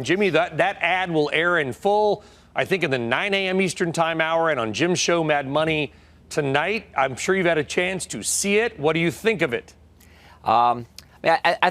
Jimmy, that ad will air in full, I think, in the 9 a.m. Eastern Time hour and on Jim's show, Mad Money, tonight. I'm sure you've had a chance to see it. What do you think of it? I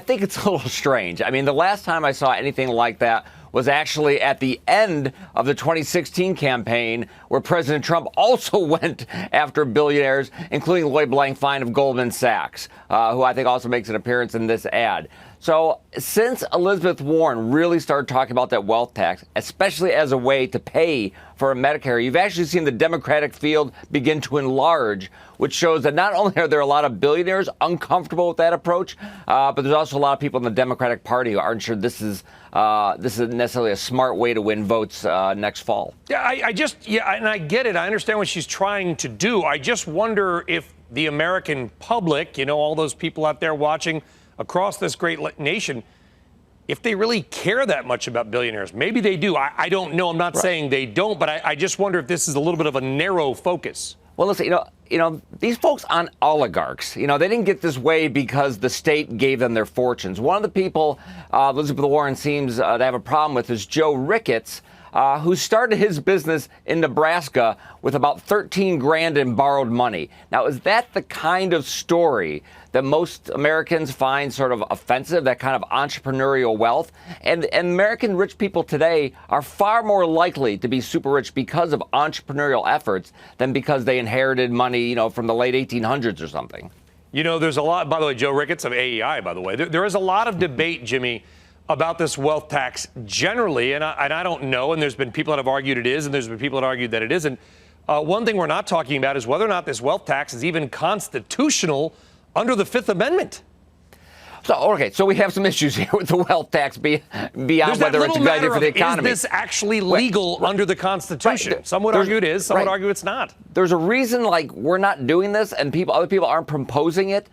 think it's a little strange. I mean, the last time I saw anything like that was actually at the end of the 2016 campaign, where President Trump also went after billionaires, including Lloyd Blankfein of Goldman Sachs, who I think also makes an appearance in this ad. So since Elizabeth Warren really started talking about that wealth tax, especially as a way to pay for Medicare, you've actually seen the Democratic field begin to enlarge, which shows that not only are there a lot of billionaires uncomfortable with that approach, but there's also a lot of people in the Democratic Party who aren't sure this is necessarily a smart way to win votes next fall. Yeah, and I get it. I understand what she's trying to do. I just wonder if the American public, all those people out there watching across this great nation, if they really care that much about billionaires. Maybe they do. I don't know. I'm not saying they don't, but I just wonder if this is a little bit of a narrow focus. Well, listen, these folks aren't oligarchs. They didn't get this way because the state gave them their fortunes. One of the people Elizabeth Warren seems to have a problem with is Joe Ricketts, who started his business in Nebraska with about 13 grand in borrowed money. Now, is that the kind of story that most Americans find sort of offensive, that kind of entrepreneurial wealth? And American rich people today are far more likely to be super rich because of entrepreneurial efforts than because they inherited money, from the late 1800s or something. There's a lot, by the way, Joe Ricketts of AEI, by the way, there is a lot of debate, Jimmy, about this wealth tax generally, and I don't know, and there's been people that have argued it is, and there's been people that argued that it isn't. One thing we're not talking about is whether or not this wealth tax is even constitutional under the Fifth Amendment. So we have some issues here with the wealth tax beyond whether it's a good idea for the economy. Is this actually legal under the Constitution? Right. Some would argue it is, some would argue it's not. There's a reason, we're not doing this, and other people aren't proposing it.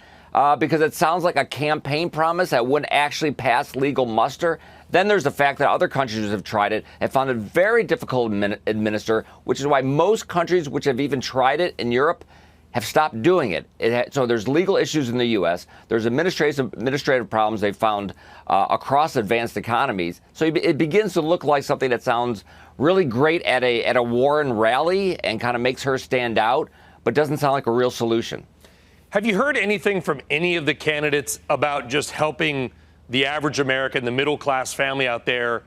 Because it sounds like a campaign promise that wouldn't actually pass legal muster. Then there's the fact that other countries have tried it and found it very difficult to administer, which is why most countries which have even tried it in Europe have stopped doing it. So there's legal issues in the U.S. There's administrative problems they've found across advanced economies. So it begins to look like something that sounds really great at a Warren rally and kind of makes her stand out, but doesn't sound like a real solution. Have you heard anything from any of the candidates about just helping the average American, the middle-class family out there,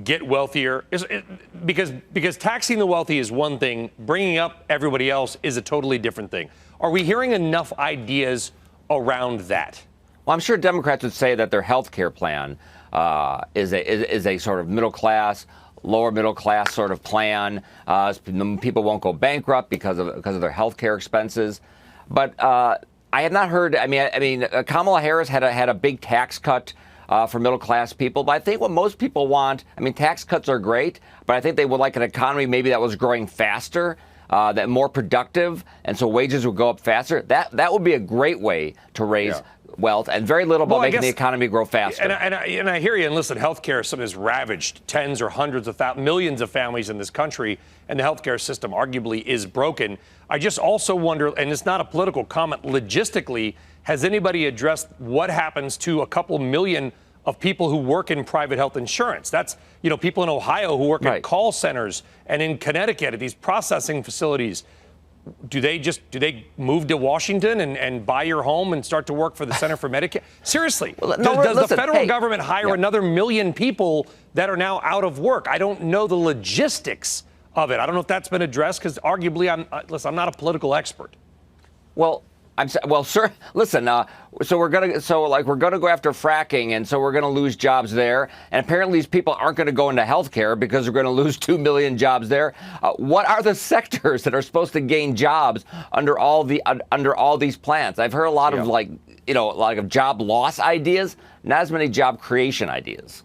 get wealthier? Because taxing the wealthy is one thing, bringing up everybody else is a totally different thing. Are we hearing enough ideas around that? Well, I'm sure Democrats would say that their health care plan is a sort of middle-class, lower middle class sort of plan. People won't go bankrupt because of their health care expenses. But I have not heard. I mean, Kamala Harris had a big tax cut for middle class people. But I think what most people want. Tax cuts are great, but I think they would like an economy maybe that was growing faster, that more productive, and so wages would go up faster. That would be a great way to raise wealth, and very little about making the economy grow faster. And I hear you. And listen, healthcare is something that's ravaged tens or hundreds of millions of families in this country, and the healthcare system arguably is broken. I just also wonder, and it's not a political comment, logistically, has anybody addressed what happens to a couple million of people who work in private health insurance? That's, people in Ohio who work at call centers, and in Connecticut at these processing facilities. Do they move to Washington and buy your home and start to work for the Center for Medicare? Seriously, does the federal government hire another million people that are now out of work? I don't know the logistics of it. I don't know if that's been addressed, because arguably, I'm not a political expert. Sir, listen. So we're gonna go after fracking, and so we're gonna lose jobs there. And apparently, these people aren't going to go into healthcare because we're going to lose 2 million jobs there. What are the sectors that are supposed to gain jobs under all these plans? I've heard a lot of a lot of job loss ideas, not as many job creation ideas.